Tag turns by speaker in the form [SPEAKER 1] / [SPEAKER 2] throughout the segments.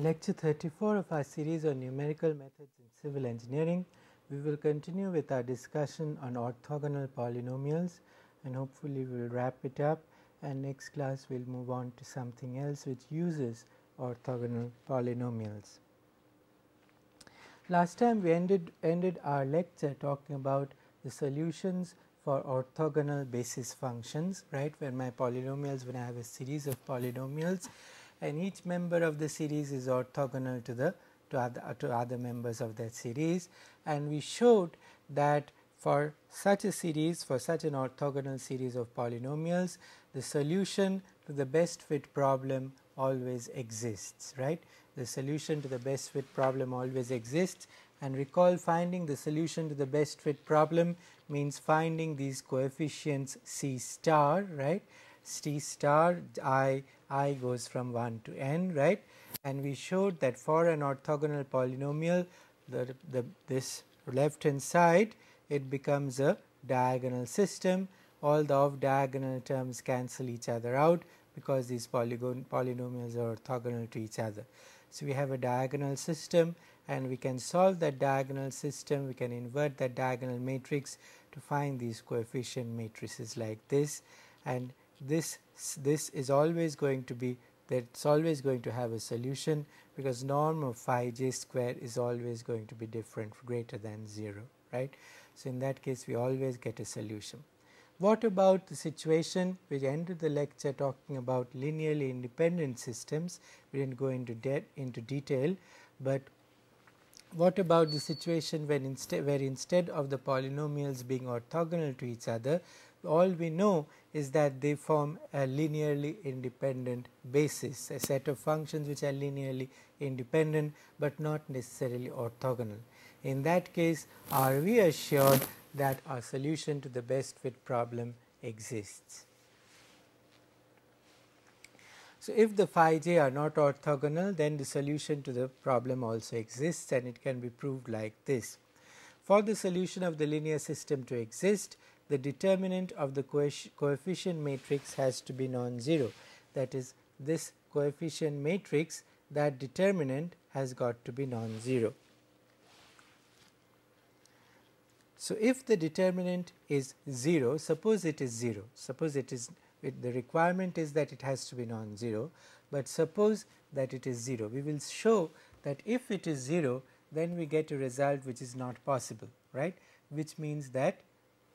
[SPEAKER 1] lecture 34 of our series on numerical methods in civil engineering. We will continue with our discussion on orthogonal polynomials, and hopefully we will wrap it up, and next class we will move on to something else which uses orthogonal polynomials. Last time we ended our lecture talking about the solutions for orthogonal basis functions, right, where my polynomials, when I have a series of polynomials and each member of the series is orthogonal to other members of that series, and we showed that for such a series, for such an orthogonal series of polynomials, the solution to the best fit problem always exists, right. The solution to the best fit problem always exists, and recall, finding the solution to the best fit problem means finding these coefficients C star, right. C star I goes from 1 to n, right, and we showed that for an orthogonal polynomial, this left hand side, it becomes a diagonal system. All the off diagonal terms cancel each other out because these polynomials are orthogonal to each other. So, we have a diagonal system, and we can solve that diagonal system. We can invert that diagonal matrix to find these coefficient matrices like this, and this is always going to be that it's always going to have a solution, because norm of phi j square is always going to be different, greater than 0, right. So, in that case we always get a solution. What about the situation? We ended the lecture talking about linearly independent systems. We didn't go into detail, but what about the situation when instead of the polynomials being orthogonal to each other, all we know is that they form a linearly independent basis, a set of functions which are linearly independent but not necessarily orthogonal. In that case, are we assured that our solution to the best fit problem exists? So, if the phi j are not orthogonal, then the solution to the problem also exists, and it can be proved like this. For the solution of the linear system to exist, the determinant of the coefficient matrix has to be non-zero. That is, this coefficient matrix, that determinant has got to be non-zero. So, if the determinant is 0, suppose it is 0, suppose it is the requirement is that it has to be non-zero, but suppose that it is 0. We will show that if it is 0, then we get a result which is not possible, right, which means that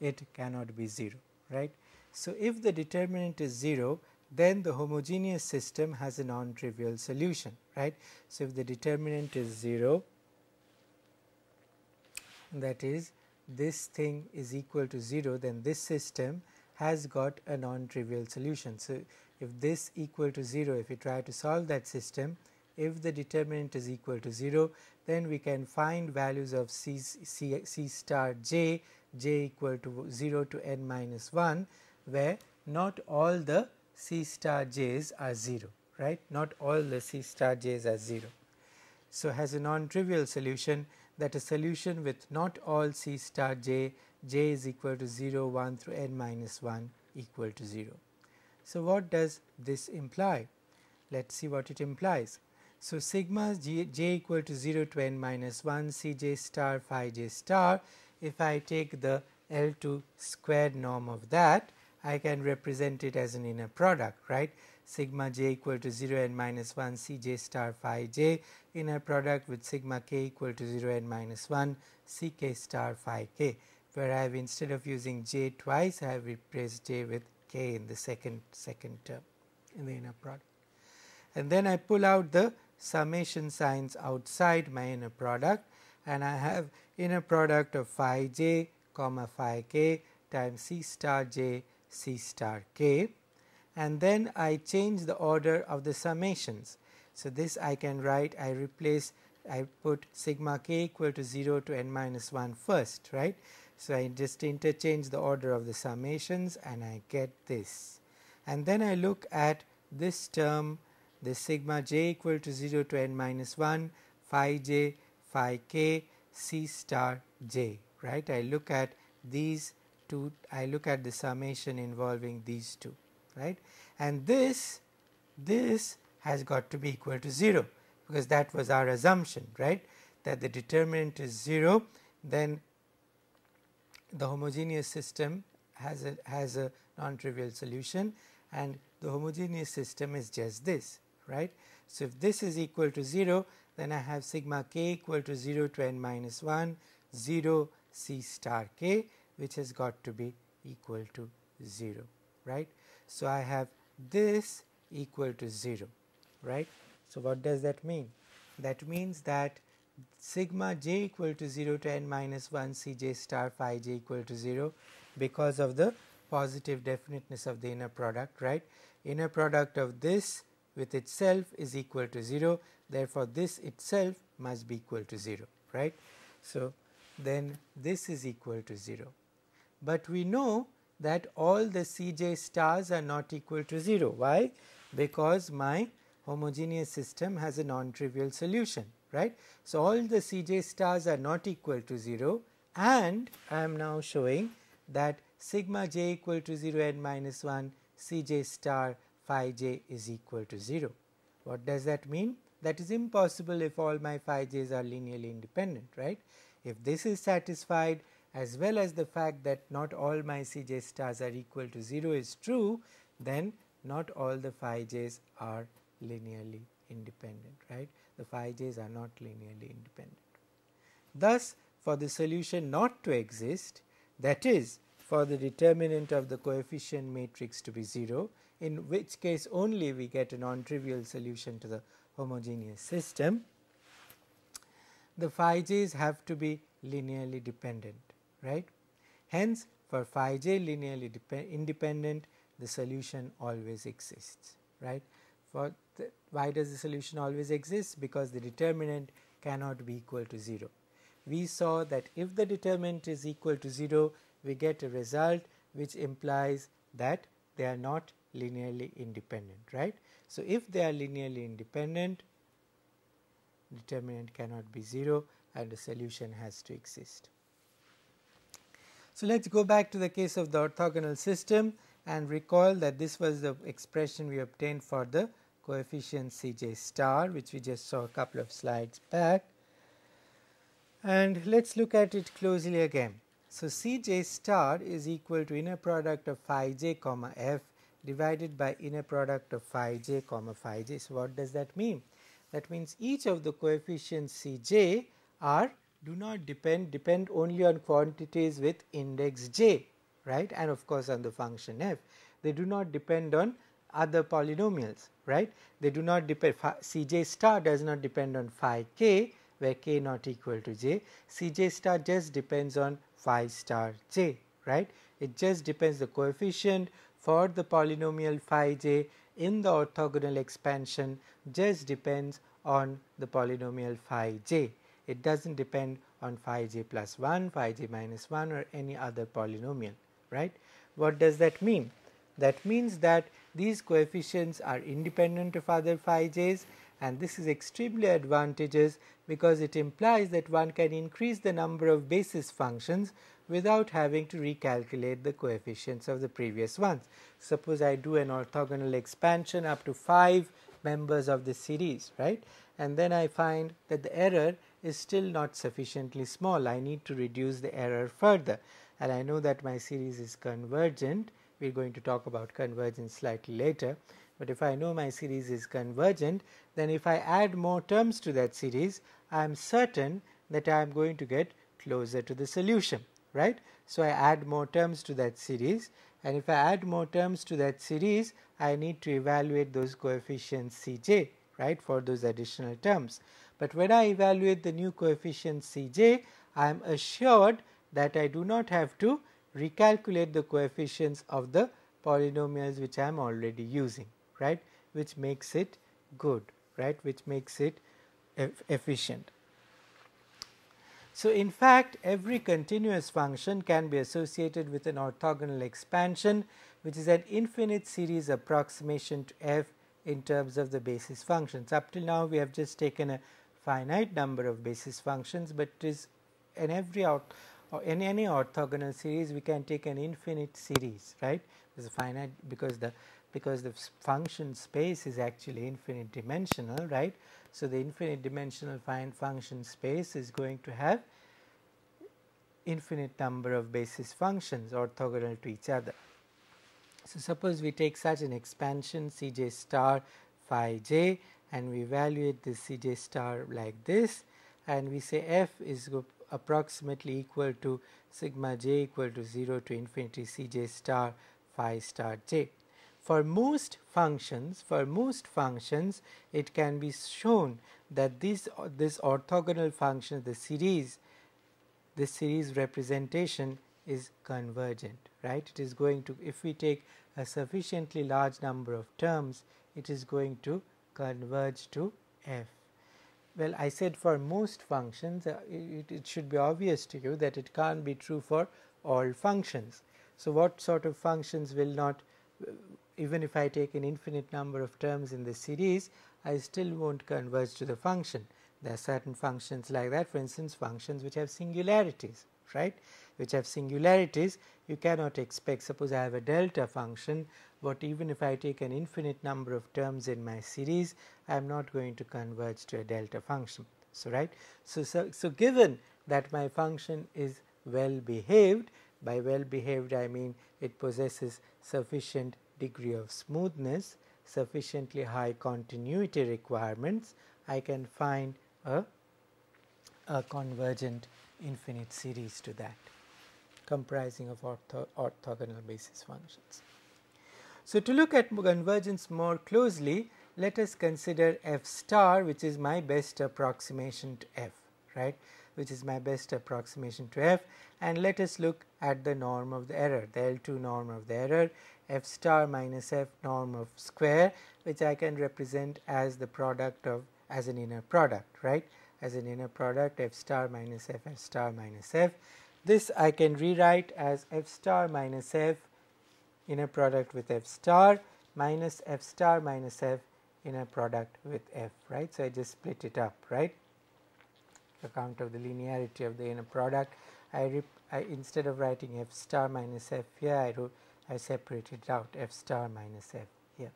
[SPEAKER 1] it cannot be 0, right. So, if the determinant is 0, then the homogeneous system has a non-trivial solution, right. So, if the determinant is 0, that is, this thing is equal to 0, then this system has got a non-trivial solution. So, if this equal to 0, if we try to solve that system, if the determinant is equal to 0, then we can find values of C star j equal to 0 to n minus 1, where not all the C star j's are 0, right, not all the C star j's are 0. So, has a non-trivial solution, that a solution with not all C star j is equal to 0, 1 through n minus 1 equal to 0. So, what does this imply? Let us see what it implies. So, sigma j equal to 0 to n minus 1 C j star phi j star, if I take the L2 squared norm of that, I can represent it as an inner product, right. Sigma j equal to 0 n minus 1 C j star phi j, inner product with sigma k equal to 0 n minus 1 C k star phi k, where I have, instead of using j twice, I have replaced j with k in the second term in the inner product. And then I pull out the summation signs outside my inner product, and I have inner product of phi j comma phi k times C star j C star k, and then I change the order of the summations. So, this I can write, I put sigma k equal to 0 to n minus 1 first, right. So, I just interchange the order of the summations and I get this, and then I look at this term, the sigma j equal to 0 to n minus 1 phi j phi k C star j, right. I look at these two, I look at the summation involving these two, right, and this has got to be equal to 0, because that was our assumption, right, that the determinant is 0, then the homogeneous system has a non-trivial solution, and the homogeneous system is just this, right. So, if this is equal to 0, then I have sigma k equal to 0 to n minus 1 0 c star k, which has got to be equal to 0, right. So, I have this equal to 0, right. So, what does that mean? That means that sigma j equal to 0 to n minus 1 c j star phi j equal to 0 because of the positive definiteness of the inner product, right. Inner product of this with itself is equal to 0, therefore, this itself must be equal to 0, right. So, then this is equal to 0, but we know that all the c j stars are not equal to 0. Why? Because my homogeneous system has a non-trivial solution, right. So, all the c j stars are not equal to 0, and I am now showing that sigma j equal to 0 n minus 1 c j star phi j is equal to 0. What does that mean? That is impossible if all my phi j's are linearly independent, right. If this is satisfied, as well as the fact that not all my c j stars are equal to 0 is true, then not all the phi j's are linearly independent, right. The phi j's are not linearly independent. Thus, for the solution not to exist, that is, for the determinant of the coefficient matrix to be 0, in which case only we get a non-trivial solution to the homogeneous system, the phi j's have to be linearly dependent, right. Hence, for phi j linearly independent, the solution always exists, right. Why does the solution always exist? Because the determinant cannot be equal to 0. We saw that if the determinant is equal to 0, we get a result which implies that they are not linearly independent, right. So, if they are linearly independent, determinant cannot be 0 and the solution has to exist. So, let us go back to the case of the orthogonal system and recall that this was the expression we obtained for the coefficient c j star, which we just saw a couple of slides back, and let us look at it closely again. So, c j star is equal to inner product of phi j comma f divided by inner product of phi j comma phi j. So, what does that mean? That means each of the coefficients c j do not depend only on quantities with index j, right, and of course, on the function f. They do not depend on other polynomials, right. They do not depend, c j star does not depend on phi k, where k not equal to j. C j star just depends on phi star j, right. It just depends, the coefficient for the polynomial phi j in the orthogonal expansion just depends on the polynomial phi j. It does not depend on phi j plus 1, phi j minus 1 or any other polynomial, right. What does that mean? That means that these coefficients are independent of other phi j's, and this is extremely advantageous because it implies that one can increase the number of basis functions without having to recalculate the coefficients of the previous ones. Suppose I do an orthogonal expansion up to 5 members of the series, right, and then I find that the error is still not sufficiently small. I need to reduce the error further, and I know that my series is convergent. We are going to talk about convergence slightly later, but if I know my series is convergent, then if I add more terms to that series, I am certain that I am going to get closer to the solution, right. So, I add more terms to that series, and if I add more terms to that series, I need to evaluate those coefficients c j, right, for those additional terms. But when I evaluate the new coefficient c j, I am assured that I do not have to recalculate the coefficients of the polynomials which I am already using, right, which makes it good, right, which makes it efficient. So, in fact, every continuous function can be associated with an orthogonal expansion, which is an infinite series approximation to f in terms of the basis functions. Up till now, we have just taken a finite number of basis functions, but it is in in any orthogonal series we can take an infinite series, right. This is finite because the because the function space is actually infinite dimensional, right. So, the infinite dimensional function space is going to have infinite number of basis functions orthogonal to each other. So, suppose we take such an expansion Cj star phi j and we evaluate this Cj star like this, and we say f is approximately equal to sigma j equal to 0 to infinity Cj star phi star j. For most functions, it can be shown that this orthogonal function, this series representation is convergent, right. It is going to, if we take a sufficiently large number of terms, it is going to converge to f. Well, I said for most functions, it should be obvious to you that it can't be true for all functions. So, what sort of functions will not, even if I take an infinite number of terms in the series, I still won't converge to the function. There are certain functions like that, for instance, functions which have singularities, right, which have singularities. You cannot expect, suppose I have a delta function, but even if I take an infinite number of terms in my series, I am not going to converge to a delta function. So, right. So given that my function is well behaved, by well behaved I mean it possesses sufficient degree of smoothness, sufficiently high continuity requirements, I can find a convergent infinite series to that, comprising of orthogonal basis functions. So, to look at convergence more closely, let us consider f star, which is my best approximation to f, right, which is my best approximation to f, and let us look at the norm of the error, the L2 norm of the error, f star minus f norm of square, which I can represent as the product of, as an inner product, right, as an inner product f star minus f, f star minus f. This I can rewrite as f star minus f inner product with f star minus f star minus f inner product with f, right. So, I just split it up, right, account of the linearity of the inner product. I instead of writing f star minus f here, I separated out f star minus f here.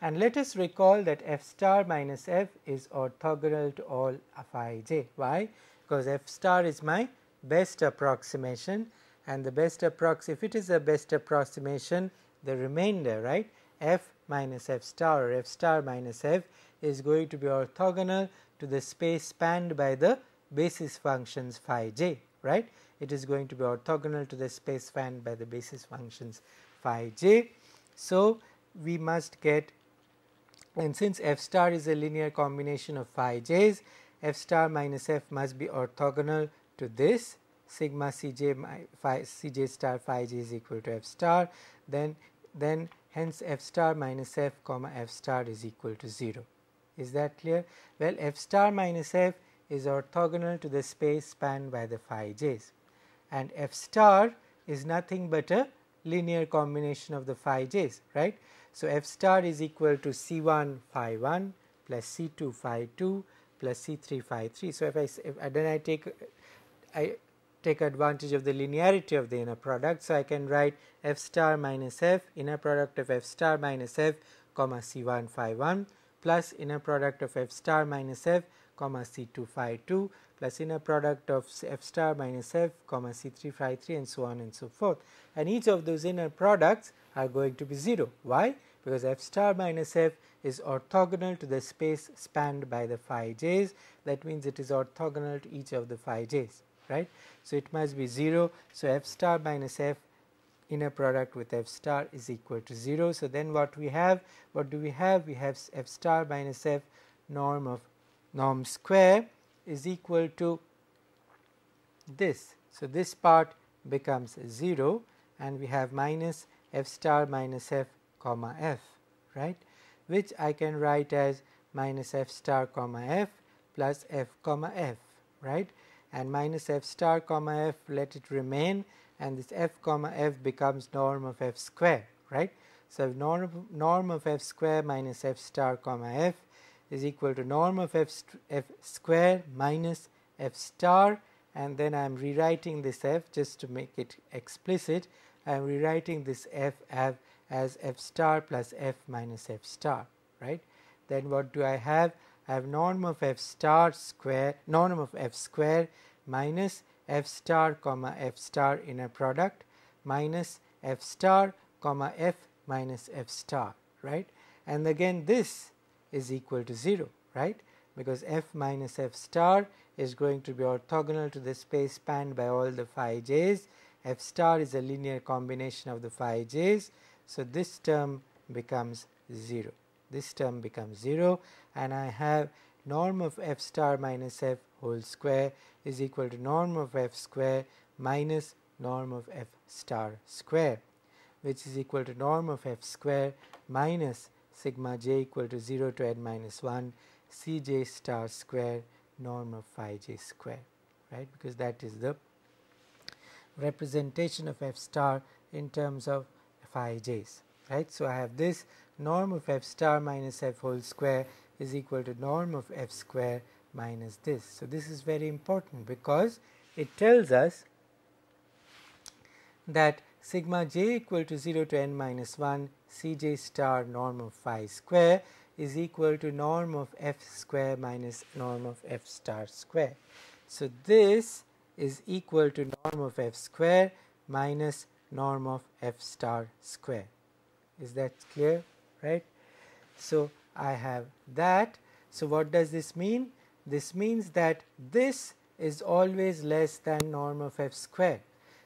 [SPEAKER 1] And let us recall that f star minus f is orthogonal to all phi j. Why? Because f star is my best approximation, and the best if it is a best approximation, the remainder, right, f minus f star or f star minus f is going to be orthogonal to the space spanned by the basis functions phi j, right. It is going to be orthogonal to the space spanned by the basis functions phi j. So, we must get, and since f star is a linear combination of phi j's, f star minus f must be orthogonal to this sigma cj cj star phi j is equal to f star, then hence f star minus f comma f star is equal to 0. Is that clear? Well, f star minus f is orthogonal to the space spanned by the phi j's, and f star is nothing but a linear combination of the phi j's, right. So, f star is equal to c1 phi 1 plus c2 phi 2 plus c3 phi 3. So, then I take advantage of the linearity of the inner product. So, I can write f star minus f inner product of f star minus f comma c1 phi 1 plus inner product of f star minus f comma c2 phi 2 plus inner product of f star minus f comma c3 phi 3 and so on and so forth. And each of those inner products are going to be 0. Why? Because f star minus f is orthogonal to the space spanned by the phi j's. That means it is orthogonal to each of the phi j's, right. So, it must be 0. So, f star minus f inner product with f star is equal to 0. So, then what we have, what do we have? We have f star minus f norm square is equal to this. So, this part becomes 0, and we have minus f star minus f comma f, right, which I can write as minus f star comma f plus f comma f, right, and minus f star comma f, let it remain, and this f comma f becomes norm of f square, right. So, norm of f square minus f star comma f is equal to norm of f square minus f star, and then I am rewriting this f just to make it explicit. I am rewriting this f as f star plus f minus f star, right. Then what do I have? I have norm of f star square, norm of f square minus f star comma f star inner product minus f star comma f minus f star, right. And again this is equal to 0, right, because f minus f star is going to be orthogonal to the space spanned by all the phi j's. F star is a linear combination of the phi j's, so this term becomes 0. This term becomes 0, and I have norm of f star minus f whole square is equal to norm of f square minus norm of f star square, which is equal to norm of f square minus sigma j equal to 0 to n minus 1 cj star square norm of phi j square, right, because that is the representation of f star in terms of phi j's, right. So I have this norm of f star minus f whole square is equal to norm of f square minus this. So this is very important because it tells us that sigma j equal to 0 to n minus 1 cj star norm of phi square is equal to norm of f square minus norm of f star square. So this is equal to norm of f square minus norm of f star square. Is that clear, right? So I have that. So what does this mean? This means that this is always less than norm of f square.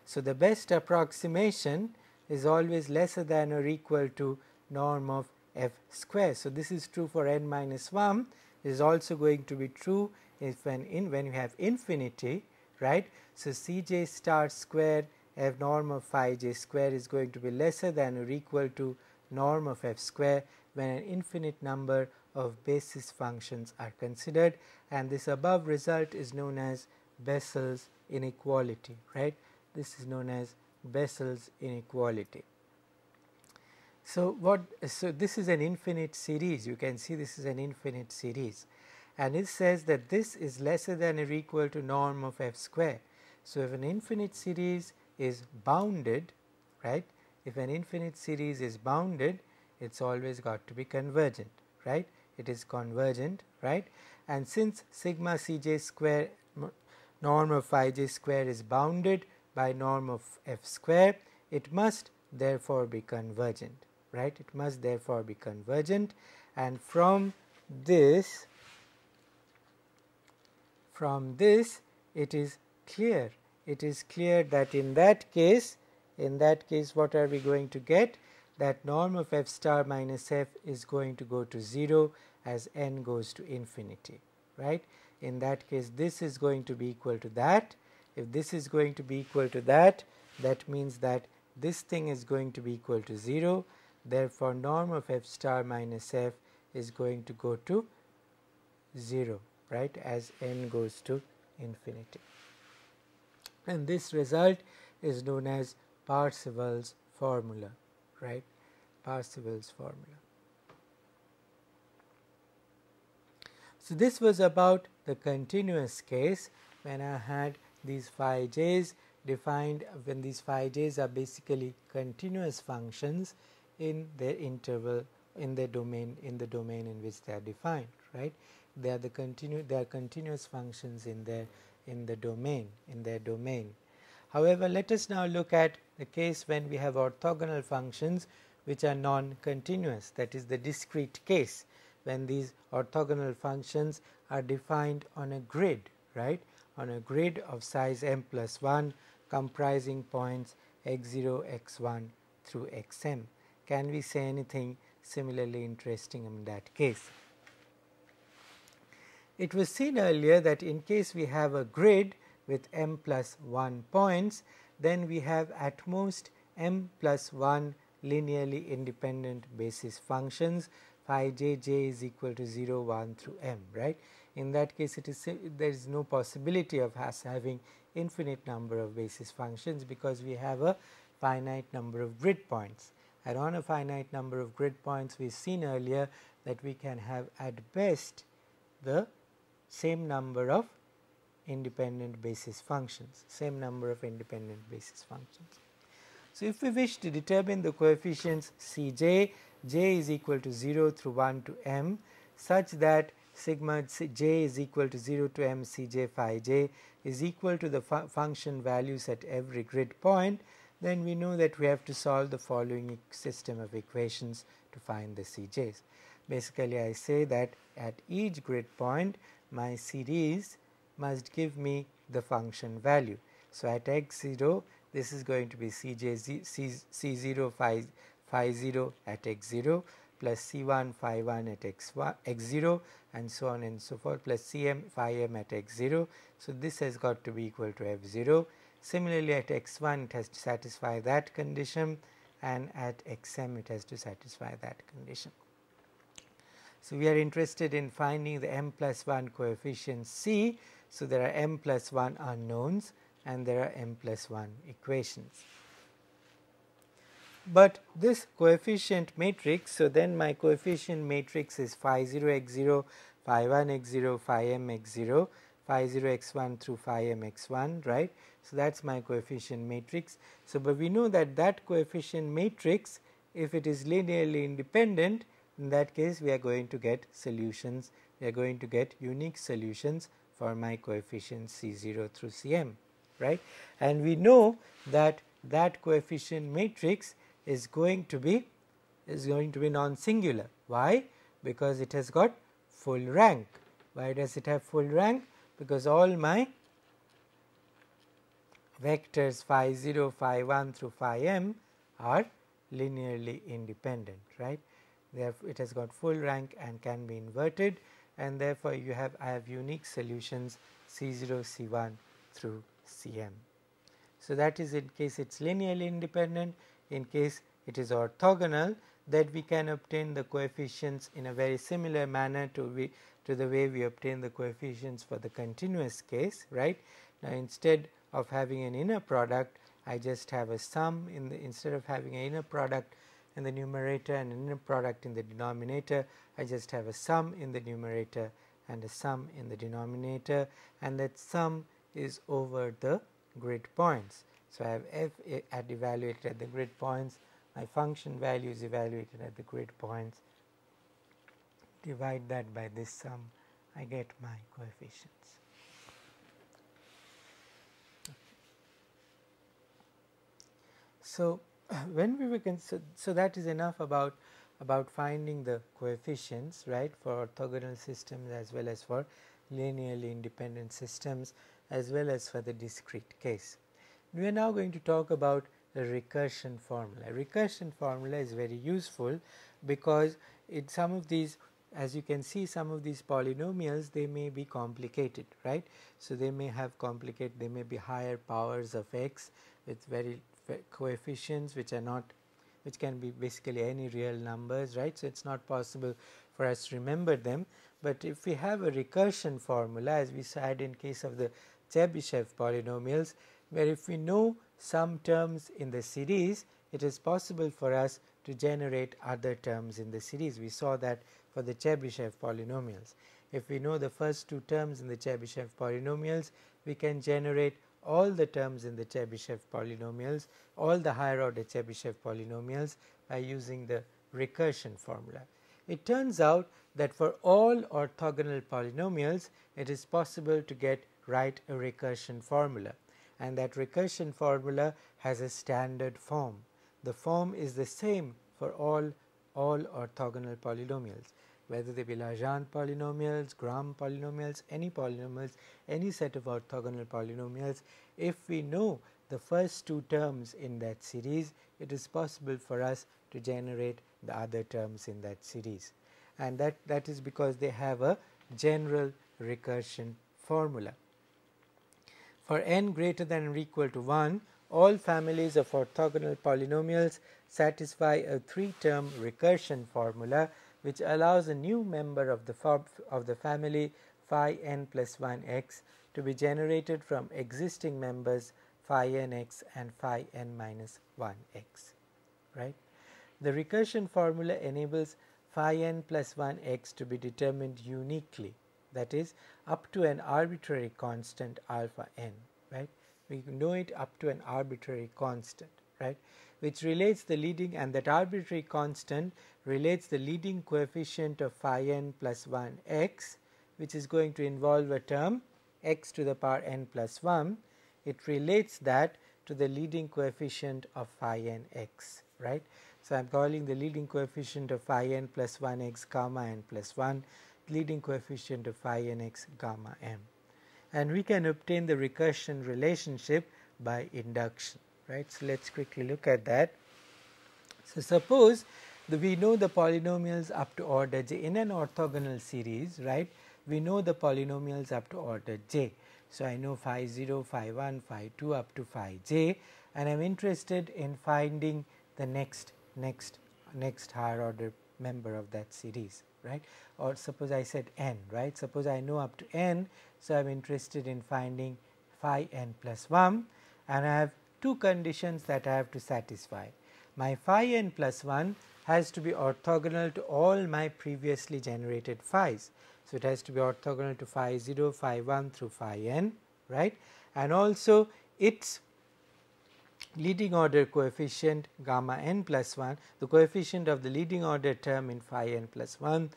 [SPEAKER 1] So the best approximation is always lesser than or equal to norm of f square. So this is true for n minus 1, it is also going to be true if when you have infinity, right. So cj star square f norm of phi j square is going to be lesser than or equal to norm of f square when an infinite number of basis functions are considered, and this above result is known as Bessel's inequality, right. This is known as Bessel's inequality. So this is an infinite series. You can see this is an infinite series, and it says that this is lesser than or equal to norm of f square. So if an infinite series is bounded, right, if an infinite series is bounded, it's always got to be convergent, right, it is convergent, right. And since sigma cj square norm of phi j square is bounded by norm of f square, it must therefore be convergent, right, it must therefore be convergent. And from this it is clear that in that case what are we going to get? That norm of f star minus f is going to go to 0 as n goes to infinity, right. In that case this is going to be equal to that. If this is going to be equal to that, that means that this thing is going to be equal to 0. Therefore norm of f star minus f is going to go to 0, right, as n goes to infinity. And this result is known as Parseval's formula, right, Parseval's formula. So this was about the continuous case when I had these phi j's defined, when these phi j's are basically continuous functions in their interval, in their domain, in which they are defined, right. They are continuous functions in their domain. However, let us now look at the case when we have orthogonal functions which are non-continuous, that is the discrete case, when these orthogonal functions are defined on a grid, right, on a grid of size m plus 1 comprising points x0, x1 through xm. Can we say anything similarly interesting in that case? It was seen earlier that in case we have a grid with m plus 1 points, then we have at most m plus 1 linearly independent basis functions, phi j is equal to 0, 1 through m, right. In that case there is no possibility of us having infinite number of basis functions because we have a finite number of grid points, and on a finite number of grid points we have seen earlier that we can have at best the same number of independent basis functions, So, if we wish to determine the coefficients Cj, j is equal to 0 through 1 to m, such that sigma j is equal to 0 to m Cj phi j is equal to the function values at every grid point, then we know that we have to solve the following system of equations to find the Cj's. Basically, I say that at each grid point my series must give me the function value. So, at x0 this is going to be C0 phi 0 at x0 plus C1 phi 1 at x0 and so on and so forth, plus Cm phi m at x0. So, this has got to be equal to f0. Similarly, at x1 it has to satisfy that condition, and at xm it has to satisfy that condition. So, we are interested in finding the m plus 1 coefficient C. So, there are m plus 1 unknowns and there are m plus 1 equations. But this coefficient matrix, so then my coefficient matrix is phi 0 x0, phi 1 x0, phi m x0, phi 0 x1 through phi m x1, right. So, that is my coefficient matrix. So, but we know that that coefficient matrix, if it is linearly independent, in that case we are going to get solutions, we are going to get unique solutions for my coefficients C0 through Cm, right. And we know that that coefficient matrix is going to be non-singular. Why? Because it has got full rank. Why does it have full rank? Because all my vectors phi 0, phi 1 through phi m are linearly independent, right. Therefore, it has got full rank and can be inverted, and therefore, I have unique solutions C0, C1 through Cm. So, that is in case it is linearly independent. In case it is orthogonal, that we can obtain the coefficients in a very similar manner to the way we obtain the coefficients for the continuous case, right. Now, instead of having an inner product, I just have a sum instead of having an inner product in the numerator and an inner product in the denominator, I just have a sum in the numerator and a sum in the denominator, and that sum is over the grid points. So, I have f evaluated at the grid points, my function value is evaluated at the grid points, divide that by this sum, I get my coefficients. So, when we were so that is enough about finding the coefficients, right, for orthogonal systems as well as for linearly independent systems as well as for the discrete case. We are now going to talk about the recursion formula. Recursion formula is very useful because some of these, as you can see, some of these polynomials, they may be complicated, right. So, they may be higher powers of x with very coefficients which can be basically any real numbers, right. So, it is not possible for us to remember them, but if we have a recursion formula, as we had in case of the Chebyshev polynomials, where if we know some terms in the series, it is possible for us to generate other terms in the series. We saw that for the Chebyshev polynomials. If we know the first two terms in the Chebyshev polynomials, we can generate all the terms in the Chebyshev polynomials, all the higher order Chebyshev polynomials by using the recursion formula. It turns out that for all orthogonal polynomials, it is possible to write a recursion formula, and that recursion formula has a standard form. The form is the same for all orthogonal polynomials, whether they be Legendre polynomials, Gram polynomials, any set of orthogonal polynomials. If we know the first two terms in that series, it is possible for us to generate the other terms in that series, and that is because they have a general recursion formula. For n greater than or equal to 1, all families of orthogonal polynomials satisfy a 3-term recursion formula, which allows a new member of the family phi n plus 1 x to be generated from existing members phi n x and phi n minus 1 x, right. The recursion formula enables phi n plus 1 x to be determined uniquely, that is up to an arbitrary constant alpha n, right. We know it up to an arbitrary constant. right, which relates the leading, and that arbitrary constant relates the leading coefficient of phi n plus 1 x, which is going to involve a term x to the power n plus 1. It relates that to the leading coefficient of phi n x, right. So, I am calling the leading coefficient of phi n plus 1 x gamma n plus 1, leading coefficient of phi n x gamma m, and we can obtain the recursion relationship by induction, right. So, let us quickly look at that. So, suppose we know the polynomials up to order j in an orthogonal series, right. We know the polynomials up to order j. So, I know phi 0, phi 1, phi 2 up to phi j, and I am interested in finding the next higher order member of that series, right. Or suppose I said n, right. Suppose I know up to n. So, I am interested in finding phi n plus 1, and I have two conditions that I have to satisfy. My phi n plus 1 has to be orthogonal to all my previously generated phi's. So, it has to be orthogonal to phi 0, phi 1 through phi n, right, and also its leading order coefficient gamma n plus 1, the coefficient of the leading order term in phi n plus 1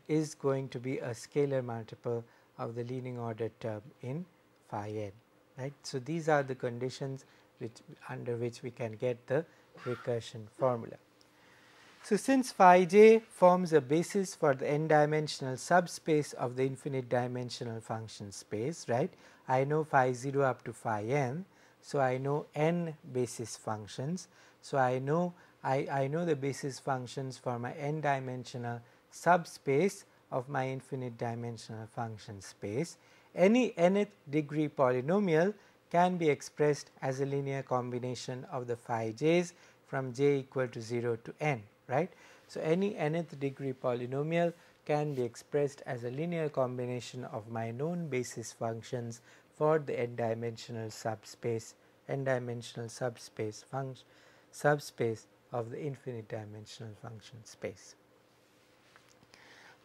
[SPEAKER 1] is going to be a scalar multiple of the leading order term in phi n, right. So, these are the conditions under which we can get the recursion formula. So, since phi j forms a basis for the n dimensional subspace of the infinite dimensional function space, right, I know phi 0 up to phi n. So, I know n basis functions. So, I know the basis functions for my n dimensional subspace of my infinite dimensional function space. Any nth degree polynomial can be expressed as a linear combination of the phi j's from j equal to 0 to n, right. So, any nth degree polynomial can be expressed as a linear combination of my known basis functions for the n dimensional subspace of the infinite dimensional function space.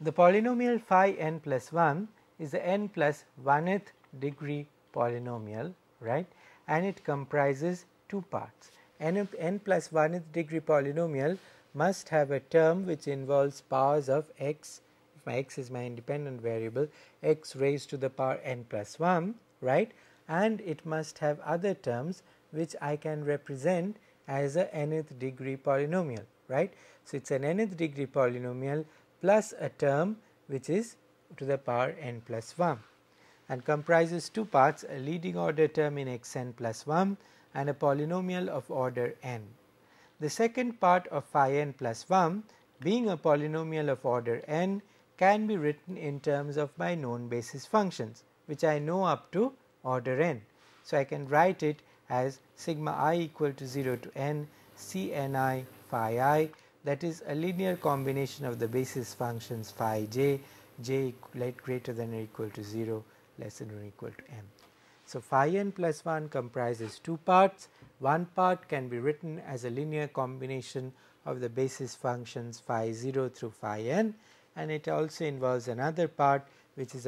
[SPEAKER 1] The polynomial phi n plus 1 is the n plus 1th degree polynomial, right, and it comprises two parts. N plus 1th degree polynomial must have a term which involves powers of x, if my x is my independent variable, x raised to the power n plus 1, right, and it must have other terms which I can represent as a nth degree polynomial, right. So, it is an nth degree polynomial plus a term which is to the power n plus 1 and comprises two parts, a leading order term in x n plus 1 and a polynomial of order n. The second part of phi n plus 1, being a polynomial of order n, can be written in terms of my known basis functions, which I know up to order n. So, I can write it as sigma I equal to 0 to n c n I phi I, that is a linear combination of the basis functions phi j, greater than or equal to 0, less than or equal to m. So, phi n plus 1 comprises two parts. One part can be written as a linear combination of the basis functions phi 0 through phi n, and it also involves another part which is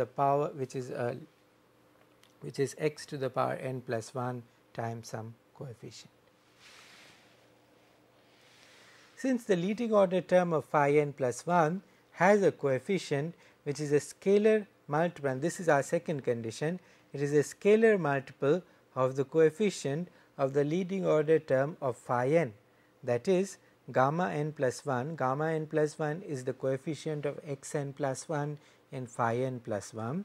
[SPEAKER 1] x to the power n plus 1 times some coefficient. Since the leading order term of phi n plus 1 has a coefficient which is a scalar multiple, and this is our second condition, it is a scalar multiple of the coefficient of the leading order term of phi n, that is gamma n plus 1. Gamma n plus 1 is the coefficient of x n plus 1 in phi n plus 1.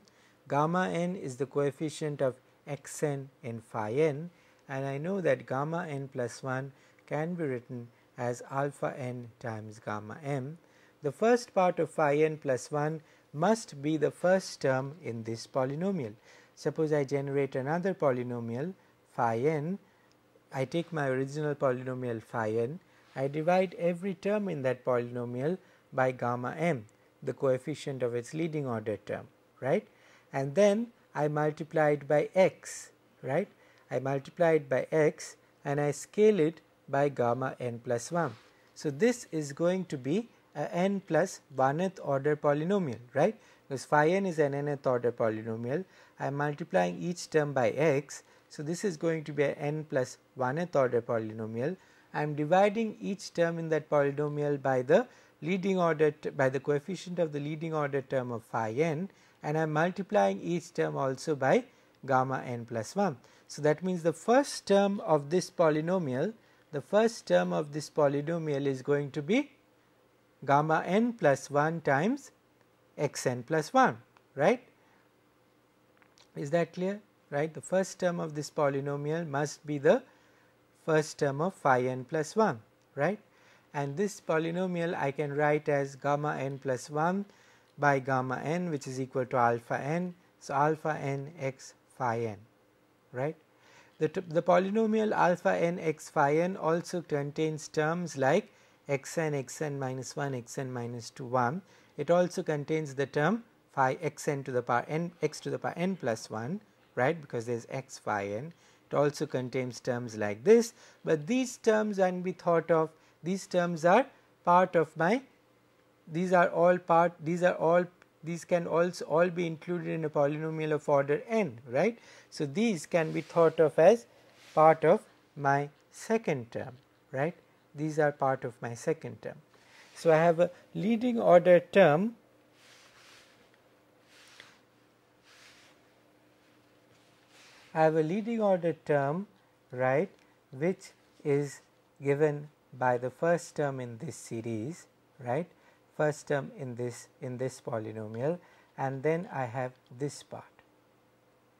[SPEAKER 1] Gamma n is the coefficient of x n in phi n, and I know that gamma n plus 1 can be written as alpha n times gamma m. The first part of phi n plus 1 must be the first term in this polynomial. Suppose I generate another polynomial phi n, I take my original polynomial phi n, I divide every term in that polynomial by gamma m, the coefficient of its leading order term, right, and then I multiply it by x, right, I multiply it by x and I scale it by gamma n plus 1. So, this is going to be a n plus 1th order polynomial, right, because phi n is an nth order polynomial. I am multiplying each term by x, So, this is going to be a n plus 1th order polynomial. I am dividing each term in that polynomial by the leading order by the coefficient of the leading order term of phi n, and I am multiplying each term also by gamma n plus 1. So, that means the first term of this polynomial, is going to be gamma n plus 1 times x n plus 1, right. Is that clear? Right. The first term of this polynomial must be the first term of phi n plus 1, right. And this polynomial I can write as gamma n plus 1 by gamma n, which is equal to alpha n. So, alpha n x phi n, right. The polynomial alpha n x phi n also contains terms like x n minus 1, x n minus 2, 1. It also contains the term phi x n to the power n, x to the power n plus 1, right, because there is x phi n. It also contains terms like this, but these terms can be thought of, these terms are part of my, these can also all be included in a polynomial of order n, right. So, these can be thought of as part of my second term, right. These are part of my second term. So, I have a leading order term right, which is given by the first term in this series, right, first term in this polynomial, and then I have this part,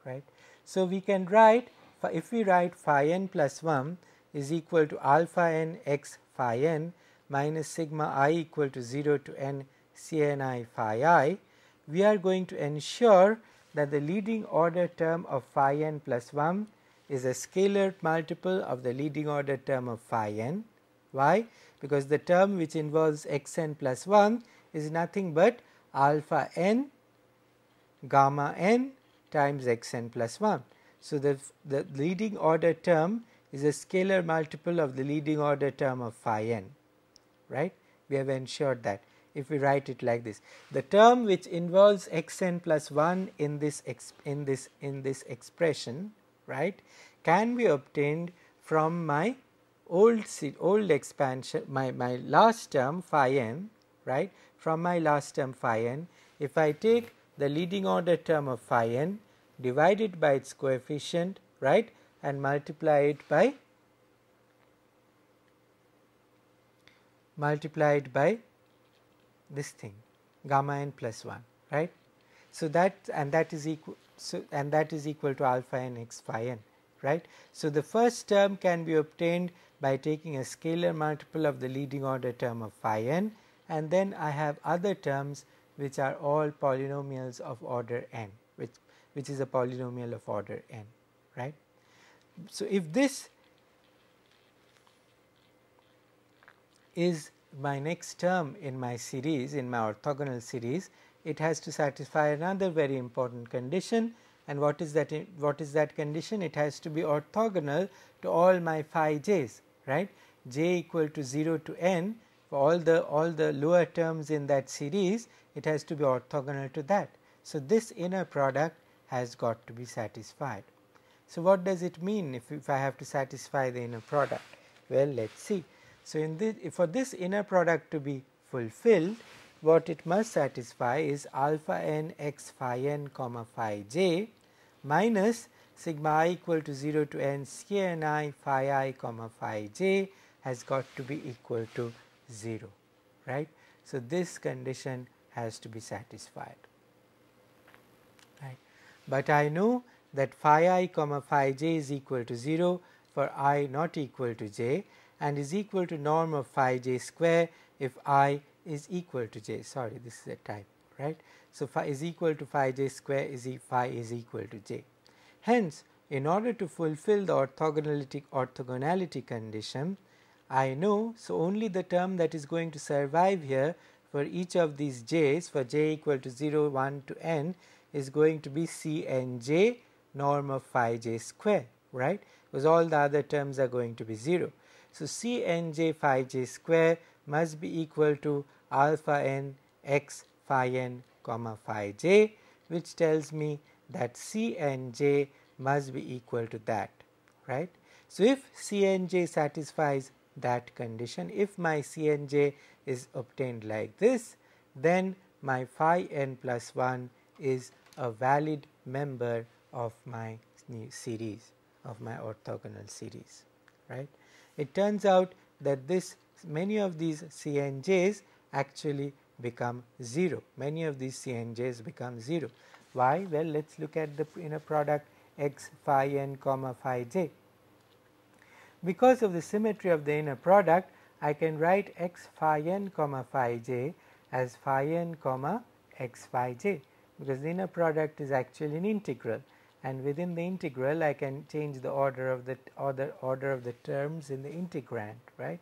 [SPEAKER 1] right. So, we can write, if we write phi n plus 1 is equal to alpha n x phi n minus sigma I equal to 0 to n Cni phi I, we are going to ensure that the leading order term of phi n plus 1 is a scalar multiple of the leading order term of phi n. Why? Because the term which involves x n plus 1 is nothing but alpha n gamma n times x n plus 1. So, the leading order term is a scalar multiple of the leading order term of phi n, right. We have ensured that. If we write it like this, the term which involves x n plus 1 in this expression, right, can be obtained from my old expansion, my last term phi n, right. From my last term phi n, if I take the leading order term of phi n, divide it by its coefficient, right, and multiply it by this thing gamma n plus 1, right. So, that is equal to alpha n x phi n, right. So, the first term can be obtained by taking a scalar multiple of the leading order term of phi n, and then I have other terms which are all polynomials of order n, which is a polynomial of order n, right. So, if this is my next term in my series, in my orthogonal series, it has to satisfy another very important condition. And what is that condition? It has to be orthogonal to all my phi j's, right, j equal to 0 to n, for all the lower terms in that series, it has to be orthogonal to that. So, this inner product has got to be satisfied. So, what does it mean if I have to satisfy the inner product? Well, let us see. So, for this inner product to be fulfilled, what it must satisfy is alpha n x phi n comma phi j minus sigma I equal to 0 to n Cni phi I comma phi j has got to be equal to 0, right. So, this condition has to be satisfied, right. But I know that phi I comma phi j is equal to 0 for I not equal to j, and is equal to norm of phi j square if I is equal to j. Sorry, this is a typo, right. So, phi is equal to phi j square is phi is equal to j. Hence, in order to fulfill the orthogonality condition, I know, so only the term that is going to survive here for each of these j's, for j equal to 0, 1 to n, is going to be Cnj norm of phi j square, right, because all the other terms are going to be 0. So, Cnj phi j square must be equal to alpha n x phi n comma phi j, which tells me that Cnj must be equal to that, right. So, if Cnj satisfies that condition, if my Cnj is obtained like this, then my phi n plus 1 is a valid member of my series, of my orthogonal series, right. It turns out that many of these Cnjs actually become 0, many of these Cnjs become 0. Why? Well, let us look at the inner product x phi n comma phi j. Because of the symmetry of the inner product, I can write x phi n comma phi j as phi n comma x phi j, because the inner product is actually an integral, and within the integral I can change the order of the terms in the integrand, right.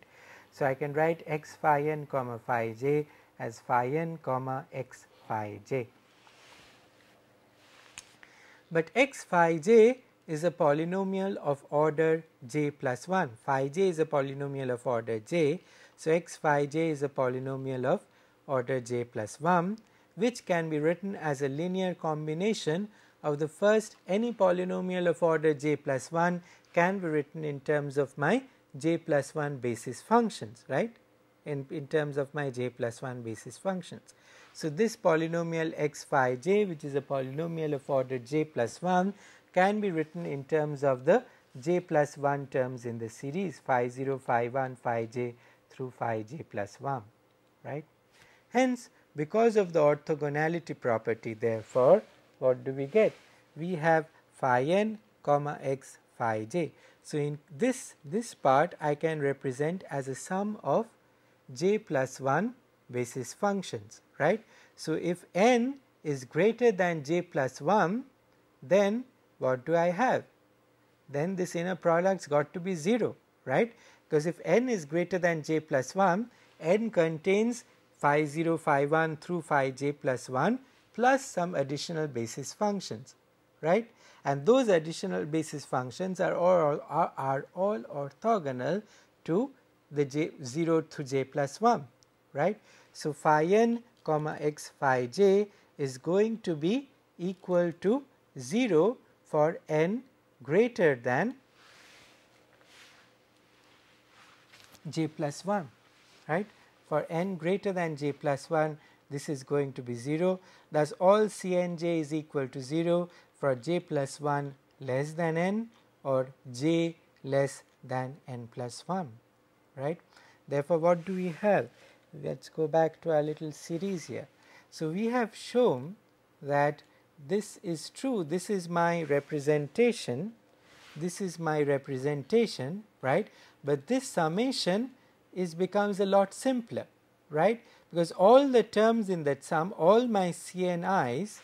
[SPEAKER 1] So, I can write x phi n comma phi j as phi n comma x phi j. But x phi j is a polynomial of order j plus 1. Phi j is a polynomial of order j. So, x phi j is a polynomial of order j plus 1, which can be written as a linear combination of the first. Any polynomial of order j plus 1 can be written in terms of my j plus 1 basis functions, right, in terms of my j plus 1 basis functions. So, this polynomial x phi j, which is a polynomial of order j plus 1, can be written in terms of the j plus 1 terms in the series phi 0, phi 1, phi j through phi j plus 1, right. Hence, because of the orthogonality property, therefore, what do we get? We have phi n comma x phi j. So, in this part I can represent as a sum of j plus 1 basis functions, right. So, if n is greater than j plus 1, then what do I have? Then this inner product's got to be 0, right, because if n is greater than j plus 1, n contains phi 0, phi 1 through phi j plus 1 plus some additional basis functions, right, and those additional basis functions are all orthogonal to the j 0 to j plus 1, right. So, phi n comma x phi j is going to be equal to 0 for n greater than j plus 1, right. For n greater than j plus 1, this is going to be 0. Thus, all Cnj is equal to 0 for j plus 1 less than n or j less than n plus 1, right. Therefore, what do we have? Let us go back to our little series here. So, we have shown that this is true, this is my representation, right, but this summation becomes a lot simpler, right, because all the terms in that sum, all my CNIs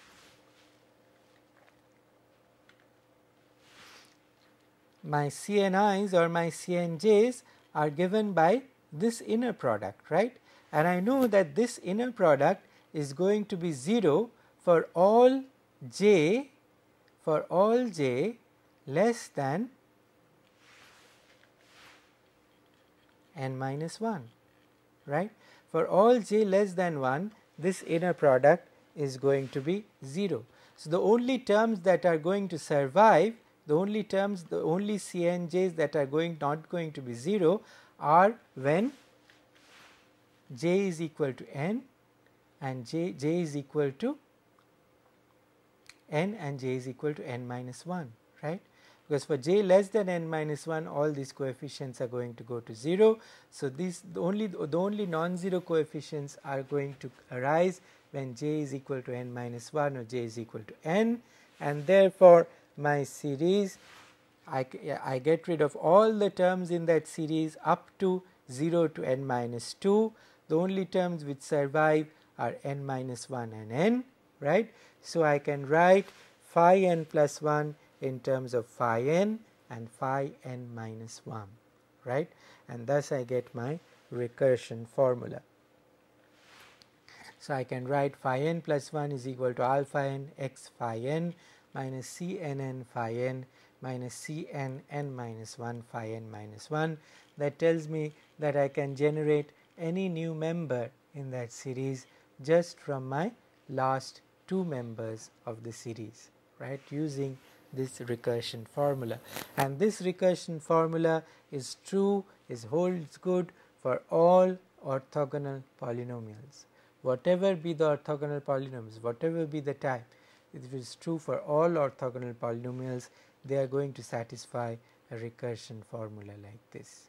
[SPEAKER 1] or my CNJs are given by this inner product, right, and I know that this inner product is going to be 0 for all j less than n minus 1, right. For all j less than 1, this inner product is going to be 0. So, the only terms that are going to survive, the only CNJs that are not going to be 0 are when j is equal to n and j is equal to n and j is equal to n minus 1, right, because for j less than n minus 1, all these coefficients are going to go to 0. So, the only non-zero coefficients are going to arise when j is equal to n minus 1 or j is equal to n, and therefore, my series, I get rid of all the terms in that series up to 0 to n minus 2. The only terms which survive are n minus 1 and n, right. So, I can write phi n plus 1 in terms of phi n and phi n minus 1, right, and thus I get my recursion formula. So, I can write phi n plus 1 is equal to alpha n x phi n minus c n n phi n minus c n n minus 1 phi n minus 1. That tells me that I can generate any new member in that series just from my last two members of the series, right, using this recursion formula, and this recursion formula is true, holds good for all orthogonal polynomials. Whatever be the orthogonal polynomials, whatever be the type, it is true for all orthogonal polynomials. They are going to satisfy a recursion formula like this,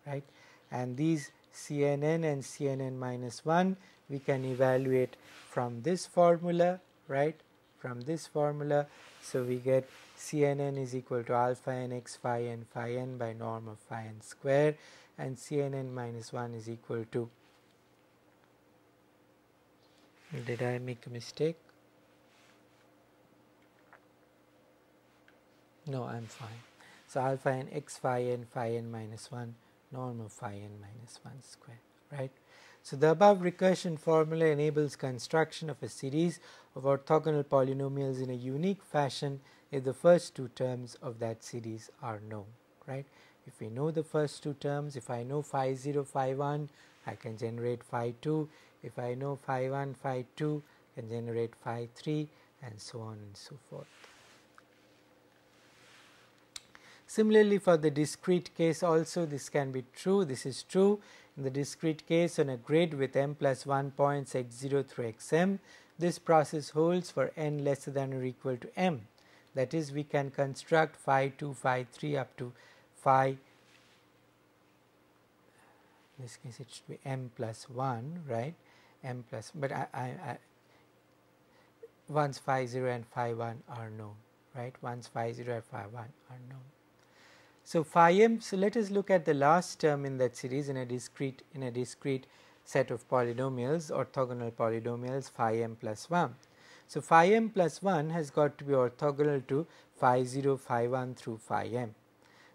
[SPEAKER 1] right? And these CNN and CNN minus 1 we can evaluate from this formula, right? From this formula, so we get CNN is equal to alpha n x phi n by norm of phi n square, and CNN minus 1 is equal to, did I make a mistake? No, I am fine. So alpha n x phi n minus 1 norm of phi n minus 1 square, right? So the above recursion formula enables construction of a series of orthogonal polynomials in a unique fashion if the first two terms of that series are known, right? If we know the first two terms, if I know phi 0, phi 1, I can generate phi 2. If I know phi 1, phi 2, I can generate phi 3, and so on and so forth. Similarly, for the discrete case also this can be true. This is true in the discrete case on a grid with m plus 1 points x0 through xm. This process holds for n lesser than or equal to m. That is, we can construct phi 2, phi 3 up to phi, in this case it should be m plus 1, right? M plus, but once phi 0 and phi 1 are known, right? Once phi 0 and phi 1 are known. So phi m, so let us look at the last term in that series in a discrete set of polynomials, orthogonal polynomials, phi m plus 1. So phi m plus 1 has got to be orthogonal to phi 0, phi 1 through phi m.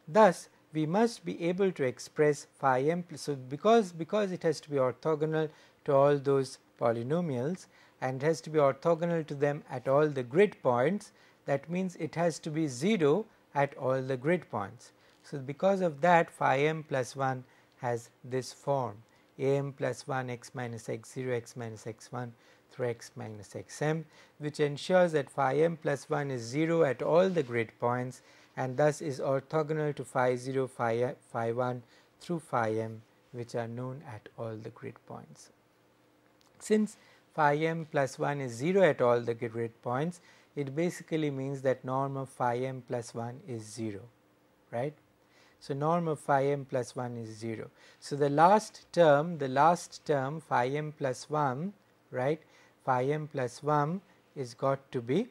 [SPEAKER 1] Thus we must be able to express phi m, so because it has to be orthogonal to all those polynomials and it has to be orthogonal to them at all the grid points, that means it has to be 0 at all the grid points. So because of that, phi m plus 1 has this form, a m plus 1 x minus x0 x minus x1 through x minus xm, which ensures that phi m plus 1 is 0 at all the grid points and thus is orthogonal to phi 0, phi 1 through phi m, which are known at all the grid points. Since phi m plus 1 is 0 at all the grid points, it basically means that norm of phi m plus 1 is 0, right? So norm of phi m plus 1 is 0. So the last term phi m plus 1, right? Phi m plus 1 is got to be,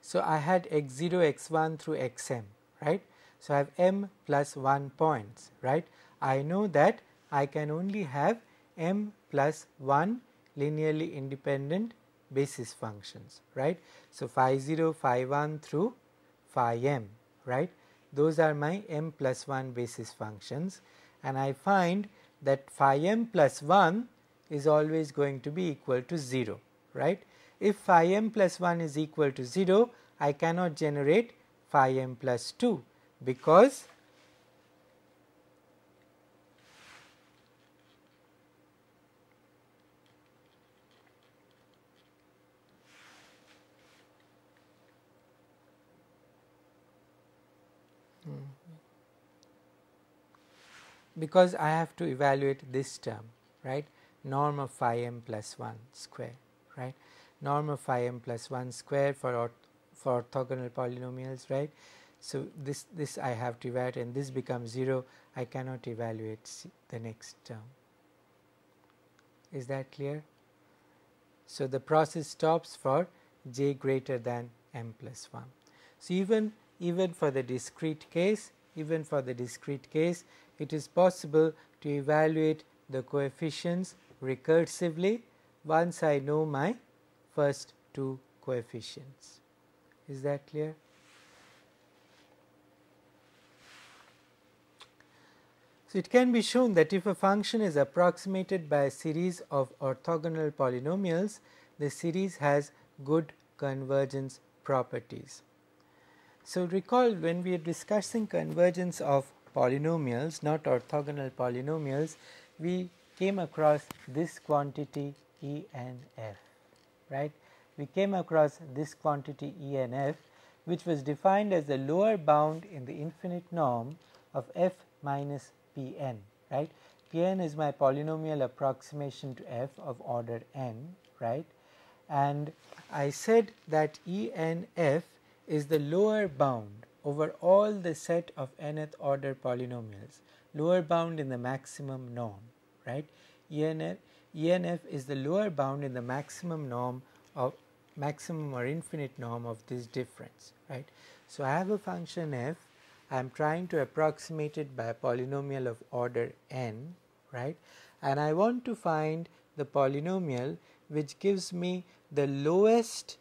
[SPEAKER 1] so I had x0, x1 through xm, right? So I have m plus 1 points, right? I know that I can only have m plus 1 linearly independent basis functions, right? So phi 0, phi 1 through phi m, right? Those are my m plus 1 basis functions, and I find that phi m plus 1 is always going to be equal to 0, right? If phi m plus 1 is equal to 0, I cannot generate phi m plus 2 because I have to evaluate this term, right? Norm of phi m plus 1 square, right? Norm of phi m plus 1 square for orthogonal polynomials, right? So this I have to evaluate, and this becomes 0. I cannot evaluate the next term. Is that clear? So the process stops for j greater than m plus 1. So even for the discrete case, it is possible to evaluate the coefficients recursively once I know my first two coefficients. Is that clear? So it can be shown that if a function is approximated by a series of orthogonal polynomials, the series has good convergence properties. So recall, when we are discussing convergence of polynomials, not orthogonal polynomials, we came across this quantity E and F, right? we came across this quantity E n f, which was defined as the lower bound in the infinite norm of f minus p n, right. P n is my polynomial approximation to f of order n, right. And I said that E n f is the lower bound over all the set of nth order polynomials, lower bound in the maximum norm, right. E n f is the lower bound in the maximum norm of maximum or infinite norm of this difference, right. So I have a function f, I am trying to approximate it by a polynomial of order n, right, and I want to find the polynomial which gives me the lowest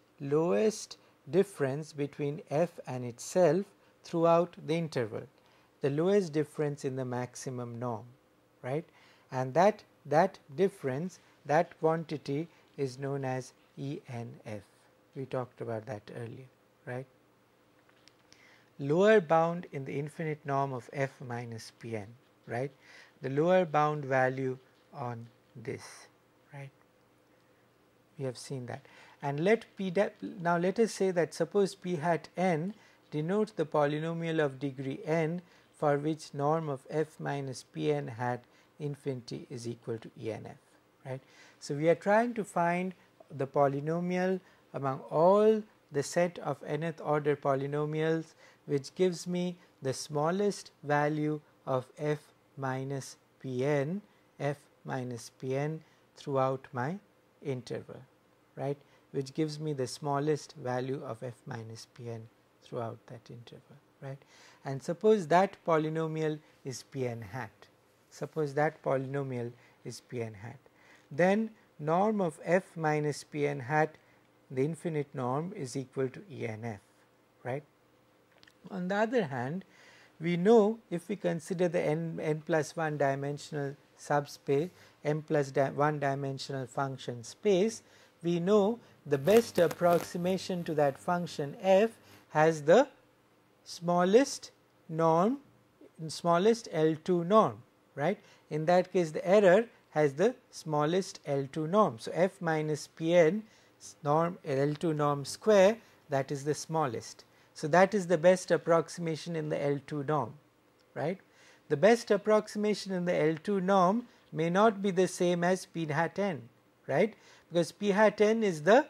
[SPEAKER 1] difference between f and itself throughout the interval, the lowest difference in the maximum norm, right, and that difference, that quantity is known as E n f. We talked about that earlier, right. Lower bound in the infinite norm of f minus p n, right, the lower bound value on this, right. We have seen that. And now let us say that suppose p hat n denotes the polynomial of degree n for which norm of f minus p n hat infinity is equal to E n f, right. So we are trying to find the polynomial among all the set of nth order polynomials which gives me the smallest value of f minus p n throughout my interval, right, which gives me the smallest value of f minus p n throughout that interval, right. And suppose that polynomial is p n hat, suppose that polynomial is p n hat, then norm of f minus p n hat, the infinite norm, is equal to E n f, right. On the other hand, we know if we consider the n plus 1 dimensional subspace, n plus 1 dimensional function space, we know the best approximation to that function f has the smallest norm, smallest L2 norm, right. In that case the error has the smallest L2 norm. So f minus Pn norm L2 norm square, that is the smallest. So that is the best approximation in the L2 norm, right. The best approximation in the L2 norm may not be the same as p hat n, right, because p hat n is the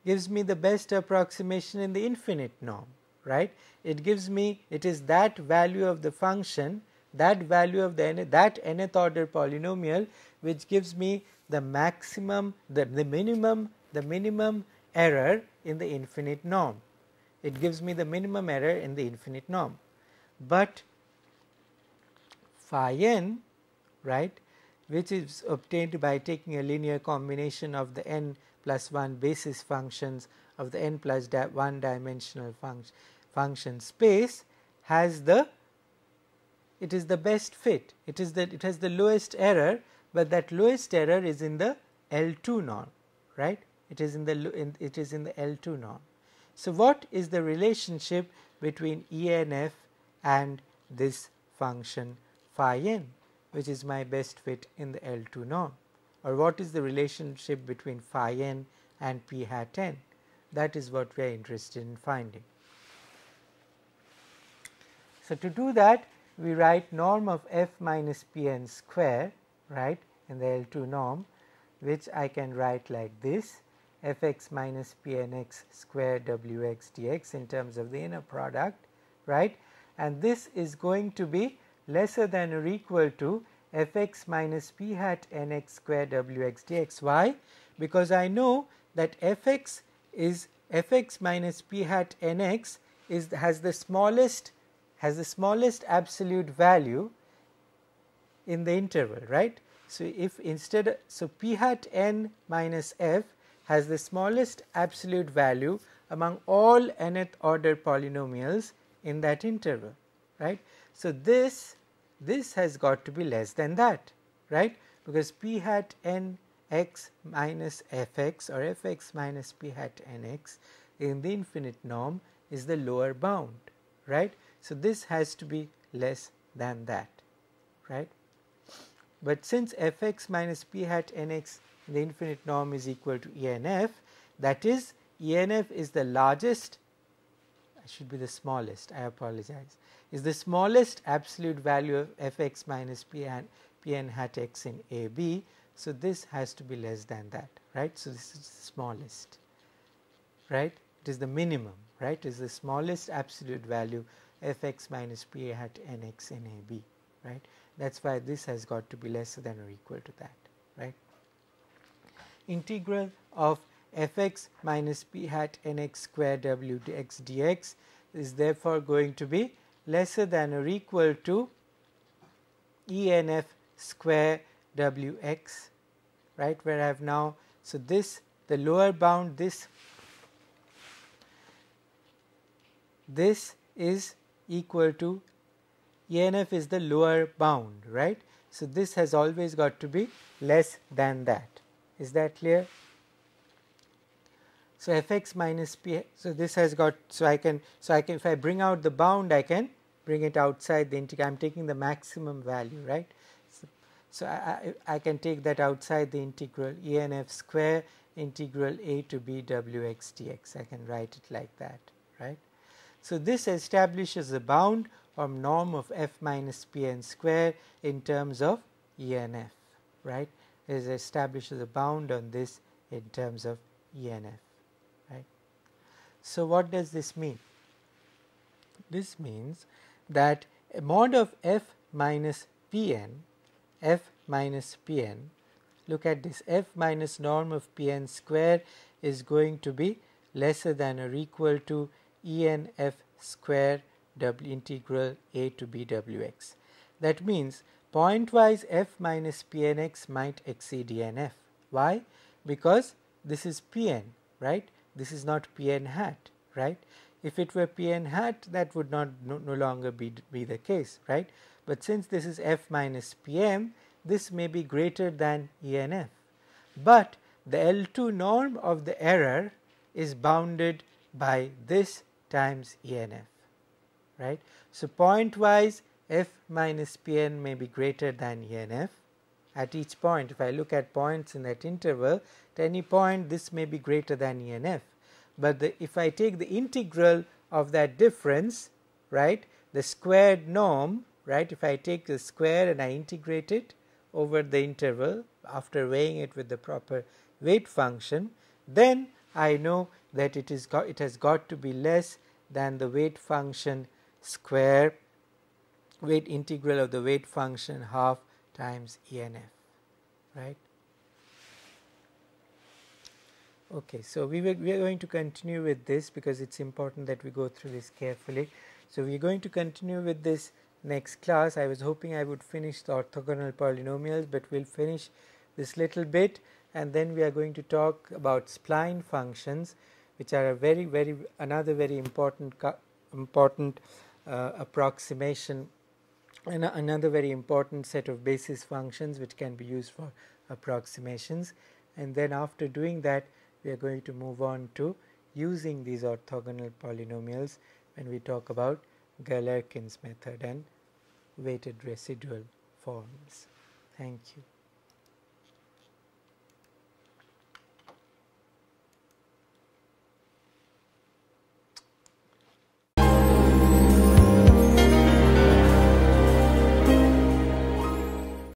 [SPEAKER 1] gives me the best approximation in the infinite norm, right. It gives me, it is that value of the function, that value of the that nth order polynomial which gives me the maximum, the minimum error in the infinite norm. It gives me the minimum error in the infinite norm. But phi n, right, which is obtained by taking a linear combination of the n plus 1 basis functions of the n plus 1 dimensional function space, has the, it is the best fit, it has the lowest error, but that lowest error is in the L2 norm, right, it is in the L2 norm. So what is the relationship between E n f and this function phi n, which is my best fit in the L2 norm, or what is the relationship between phi n and p hat n? That is what we are interested in finding. So to do that, we write norm of f minus p n square, right, in the L2 norm, which I can write like this: f x minus p n x square w x dx in terms of the inner product, right, and this is going to be lesser than or equal to f x minus p hat n x square w x dx. Why? Because I know that f x minus p hat n x has the smallest absolute value in the interval, right. So if instead, so p hat n minus f has the smallest absolute value among all nth order polynomials in that interval, right. So this has got to be less than that, right, because p hat n x minus f x or f x minus p hat n x in the infinite norm is the lower bound, right. So this has to be less than that, right. But since f x minus p hat n x in the infinite norm is equal to E n f, that is ENF is the largest, should be the smallest, I apologize, is the smallest absolute value of fx minus pn hat x in AB. So, this has to be less than that, right. So, this is the smallest, right, it is the minimum, right, it is the smallest absolute value fx minus p hat nx in AB, right. That is why this has got to be lesser than or equal to that, right. Integral of fx minus p hat nx square w dx dx is therefore going to be lesser than or equal to ENF square wx, right, where I have now, so this the lower bound, this is equal to ENF is the lower bound, right. So, this has always got to be less than that. Is that clear? So, fx minus p, so this has got, so I can if I bring out the bound, I can bring it outside the integral. I am taking the maximum value, right. So, I can take that outside the integral ENF square integral a to b wx dx. I can write it like that, right. So, this establishes a bound or norm of f minus pn square in terms of ENF, right. It establishes a bound on this in terms of ENF, right. So, what does this mean? This means that a mod of f minus pn, look at this, f minus norm of pn square is going to be lesser than or equal to ENF square w integral a to b wx. That means pointwise f minus pnx might exceed ENF. Why? Because this is pn, right, this is not pn hat, right. If it were pn hat, that would not no longer be the case, right, but since this is f minus pm, this may be greater than ENF, but the L2 norm of the error is bounded by this times ENF, right. So, pointwise f minus pn may be greater than ENF at each point. If I look at points in that interval, at any point this may be greater than ENF, but if I take the integral of that difference, right, the squared norm, right, if I take the square and I integrate it over the interval after weighing it with the proper weight function, then I know that it has got to be less than the weight function square, weight integral of the weight function half times ENF, right. Okay, so we are going to continue with this because it is important that we go through this carefully. So, we are going to continue with this next class. I was hoping I would finish the orthogonal polynomials, but we will finish this little bit and then we are going to talk about spline functions, which are a another very important approximation and another very important set of basis functions which can be used for approximations. And then after doing that, we are going to move on to using these orthogonal polynomials when we talk about Galerkin's method and weighted residual forms. Thank you.